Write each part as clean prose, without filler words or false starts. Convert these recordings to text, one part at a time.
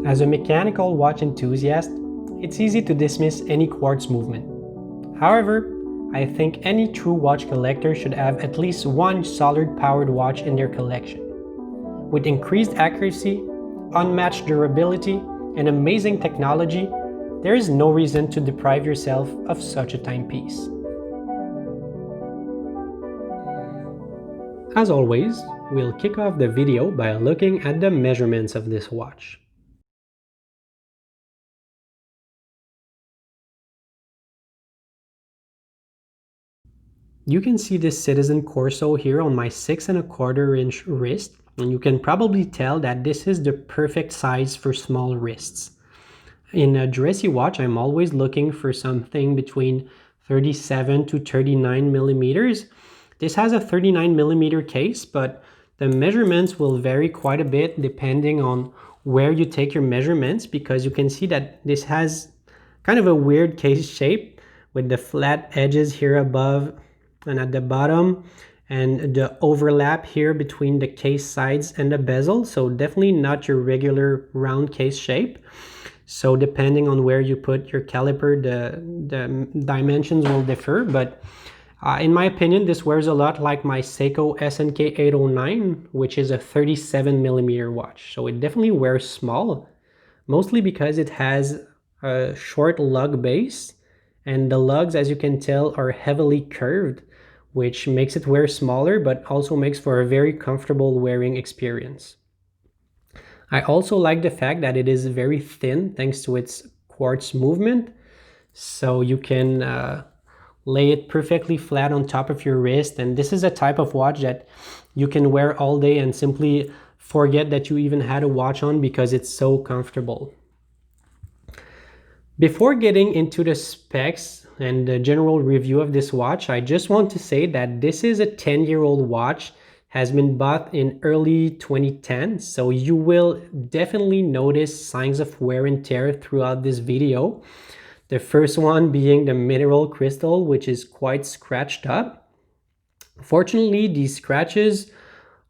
As a mechanical watch enthusiast, it's easy to dismiss any quartz movement. However, I think any true watch collector should have at least one solid powered watch in their collection. With increased accuracy, unmatched durability, and amazing technology, there is no reason to deprive yourself of such a timepiece. As always, we'll kick off the video by looking at the measurements of this watch. You can see this Citizen Corso here on my 6¼ inch wrist, and you can probably tell that this is the perfect size for small wrists. In a dressy watch, I'm always looking for something between 37 to 39 millimeters. This has a 39 millimeter case, but the measurements will vary quite a bit depending on where you take your measurements, because you can see that this has kind of a weird case shape with the flat edges here above and at the bottom, and the overlap here between the case sides and the bezel. So definitely not your regular round case shape. So depending on where you put your caliper, the dimensions will differ. But in my opinion, this wears a lot like my Seiko SNK 809, which is a 37 millimeter watch. So it definitely wears small, mostly because it has a short lug base, and the lugs, as you can tell, are heavily curved, which makes it wear smaller, but also makes for a very comfortable wearing experience. I also like the fact that it is very thin thanks to its quartz movement, so you can lay it perfectly flat on top of your wrist, and this is a type of watch that you can wear all day and simply forget that you even had a watch on because it's so comfortable. Before getting into the specs and the general review of this watch, I just want to say that this is a 10-year-old watch, has been bought in early 2010, so you will definitely notice signs of wear and tear throughout this video. The first one being the mineral crystal, which is quite scratched up. Fortunately, these scratches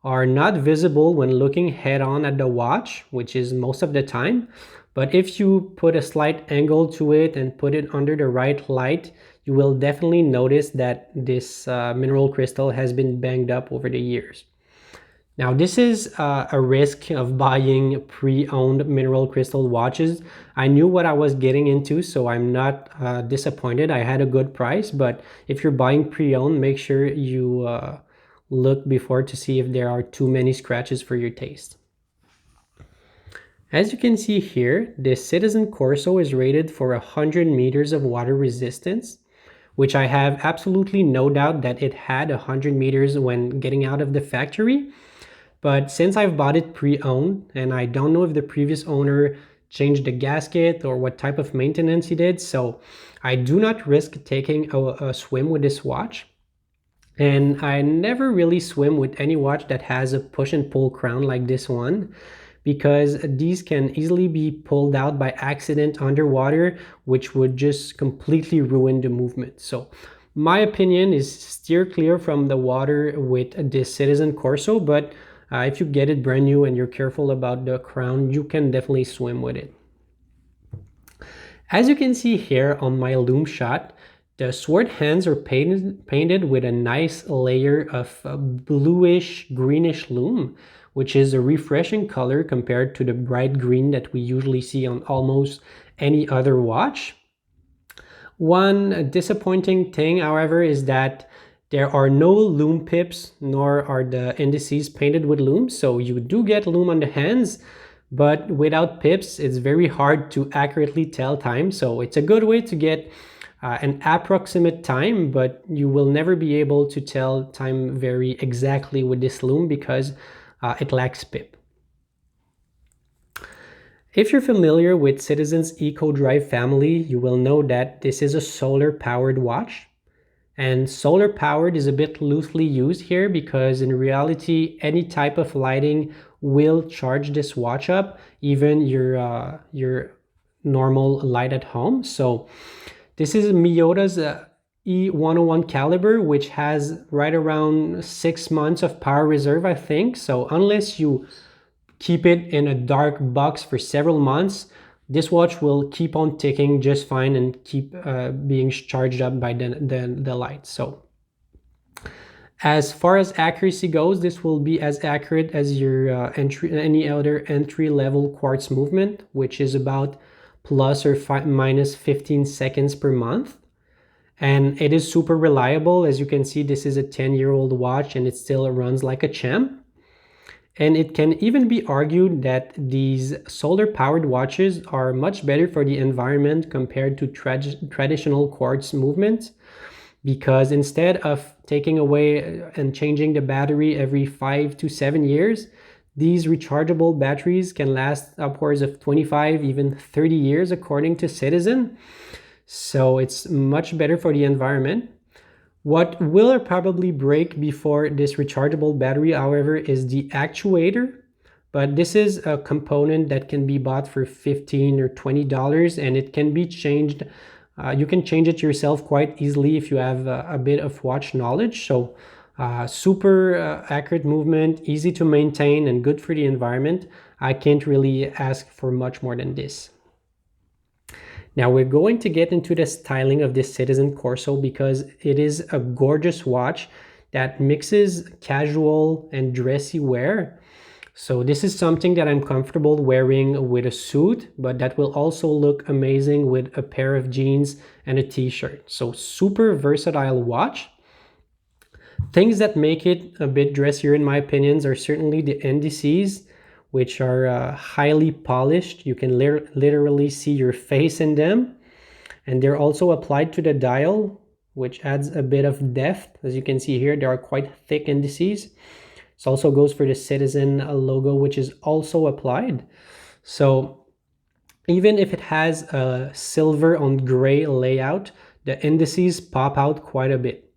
are not visible when looking head on at the watch, which is most of the time. But if you put a slight angle to it and put it under the right light, you will definitely notice that this mineral crystal has been banged up over the years. Now, this is a risk of buying pre-owned mineral crystal watches. I knew what I was getting into, so I'm not disappointed. I had a good price, but if you're buying pre-owned, make sure you look before to see if there are too many scratches for your taste. As you can see here, the Citizen Corso is rated for 100 meters of water resistance, which I have absolutely no doubt that it had 100 meters when getting out of the factory. But since I've bought it pre-owned, and I don't know if the previous owner changed the gasket or what type of maintenance he did, so I do not risk taking a swim with this watch. And I never really swim with any watch that has a push and pull crown like this one, because these can easily be pulled out by accident underwater, which would just completely ruin the movement. So my opinion is steer clear from the water with this Citizen Corso, but if you get it brand new and you're careful about the crown, you can definitely swim with it. As you can see here on my loom shot, the sword hands are painted with a nice layer of bluish greenish loom, which is a refreshing color compared to the bright green that we usually see on almost any other watch. One disappointing thing, however, is that there are no loom pips, nor are the indices painted with loom, so you do get loom on the hands, but without pips, it's very hard to accurately tell time. So it's a good way to get an approximate time, but you will never be able to tell time very exactly with this loom because it lacks pip. If you're familiar with Citizen's Eco-Drive family, you will know that this is a solar-powered watch. And solar-powered is a bit loosely used here because in reality, any type of lighting will charge this watch up, even your normal light at home. So this is Miyota's E101 caliber, which has right around 6 months of power reserve, I think. So unless you keep it in a dark box for several months, this watch will keep on ticking just fine and keep being charged up by the light. So as far as accuracy goes, this will be as accurate as your any other entry-level quartz movement, which is about plus or minus 15 seconds per month. And it is super reliable. As you can see, this is a 10-year-old watch and it still runs like a champ. And it can even be argued that these solar-powered watches are much better for the environment compared to traditional quartz movements, because instead of taking away and changing the battery every 5 to 7 years, these rechargeable batteries can last upwards of 25, even 30 years, according to Citizen. So it's much better for the environment. What will probably break before this rechargeable battery, however, is the actuator. But this is a component that can be bought for $15 or $20, and it can be changed. You can change it yourself quite easily if you have a bit of watch knowledge. So super accurate movement, easy to maintain, and good for the environment. I can't really ask for much more than this. Now we're going to get into the styling of this Citizen Corso because it is a gorgeous watch that mixes casual and dressy wear. So this is something that I'm comfortable wearing with a suit, but that will also look amazing with a pair of jeans and a t-shirt. So super versatile watch. Things that make it a bit dressier in my opinions are certainly the indices, which are highly polished. You can literally see your face in them. And they're also applied to the dial, which adds a bit of depth. As you can see here, they are quite thick indices. This also goes for the Citizen logo, which is also applied. So even if it has a silver on gray layout, the indices pop out quite a bit.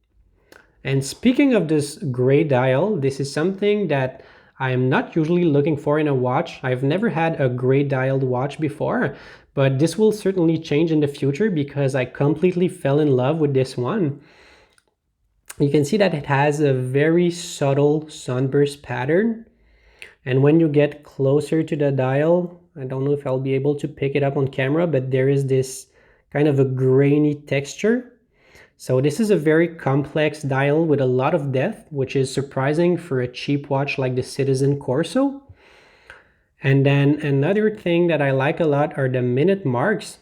And speaking of this gray dial, this is something that I am not usually looking for in a watch. I've never had a gray dialed watch before, but this will certainly change in the future because I completely fell in love with this one. You can see that it has a very subtle sunburst pattern. And when you get closer to the dial, I don't know if I'll be able to pick it up on camera, but there is this kind of a grainy texture. So this is a very complex dial with a lot of depth, which is surprising for a cheap watch like the Citizen Corso. And then another thing that I like a lot are the minute marks,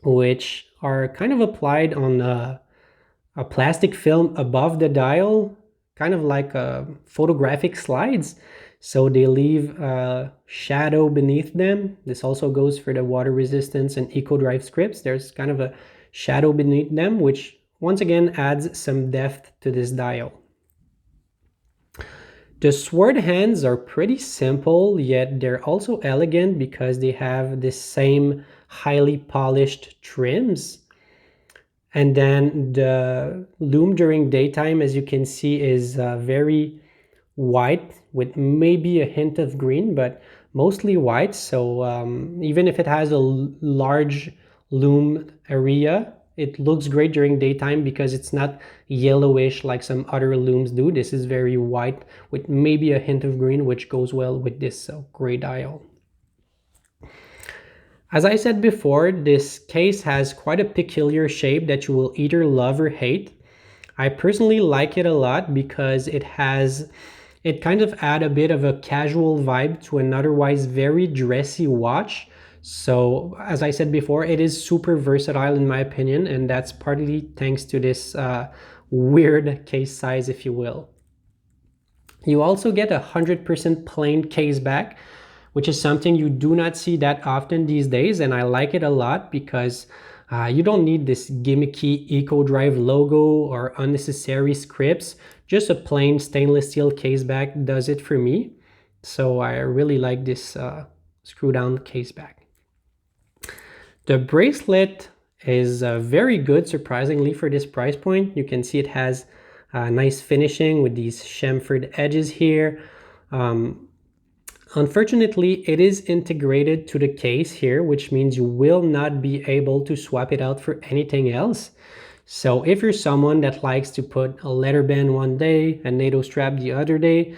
which are kind of applied on a plastic film above the dial, kind of like photographic slides. So they leave a shadow beneath them. This also goes for the water resistance and Eco-Drive scripts. There's kind of a shadow beneath them, which once again adds some depth to this dial. The sword hands are pretty simple, yet they're also elegant because they have the same highly polished trims. And then the lume during daytime, as you can see, is very white with maybe a hint of green, but mostly white. So even if it has a large lume area, it looks great during daytime because it's not yellowish like some other looms do. This is very white with maybe a hint of green, which goes well with this gray dial. As I said before, this case has quite a peculiar shape that you will either love or hate. I personally like it a lot because it kind of adds a bit of a casual vibe to an otherwise very dressy watch. So as I said before, it is super versatile in my opinion, and that's partly thanks to this weird case size, if you will. You also get 100% plain case back, which is something you do not see that often these days, and I like it a lot because you don't need this gimmicky Eco-Drive logo or unnecessary scripts. Just a plain stainless steel case back does it for me. So I really like this screw down case back. The bracelet is very good, surprisingly, for this price point. You can see it has nice finishing with these chamfered edges here. Unfortunately, it is integrated to the case here, which means you will not be able to swap it out for anything else. So if you're someone that likes to put a leather band one day, a NATO strap the other day,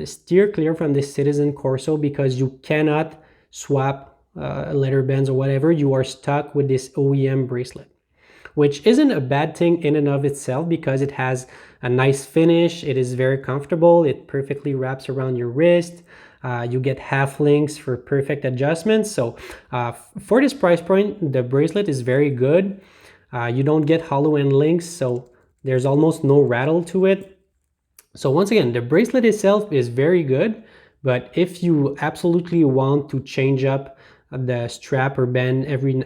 steer clear from this Citizen Corso because you cannot swap leather bands or whatever. You are stuck with this OEM bracelet, which isn't a bad thing in and of itself because it has a nice finish. It is very comfortable. It perfectly wraps around your wrist. You get half links for perfect adjustments. So for this price point, the bracelet is very good. You don't get hollow end links, so there's almost no rattle to it. So once again, the bracelet itself is very good, but if you absolutely want to change up the strap or band every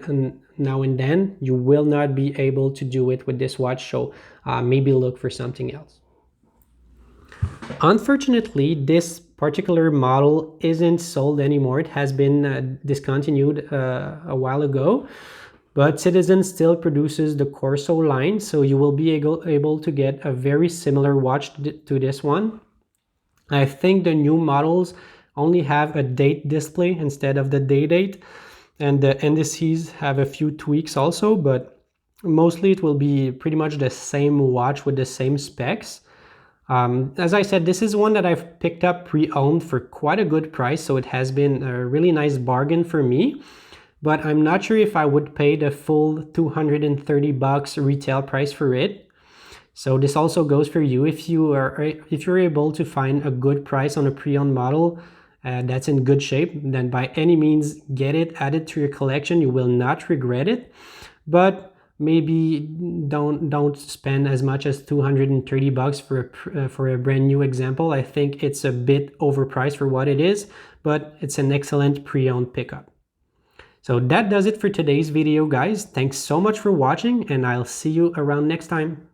now and then, you will not be able to do it with this watch. So maybe look for something else. Unfortunately, this particular model isn't sold anymore. It has been discontinued a while ago, but Citizen still produces the Corso line, so you will be able to get a very similar watch to this one. I think the new models only have a date display instead of the day date, and the indices have a few tweaks also, but mostly it will be pretty much the same watch with the same specs. As I said, this is one that I've picked up pre-owned for quite a good price, so it has been a really nice bargain for me, but I'm not sure if I would pay the full $230 retail price for it. So this also goes for you. If you're able to find a good price on a pre-owned model that's in good shape, then by any means get it, add it to your collection. You will not regret it. But maybe don't spend as much as $230 for a brand new example. I think it's a bit overpriced for what it is, but it's an excellent pre-owned pickup. So that does it for today's video, guys. Thanks so much for watching, and I'll see you around next time.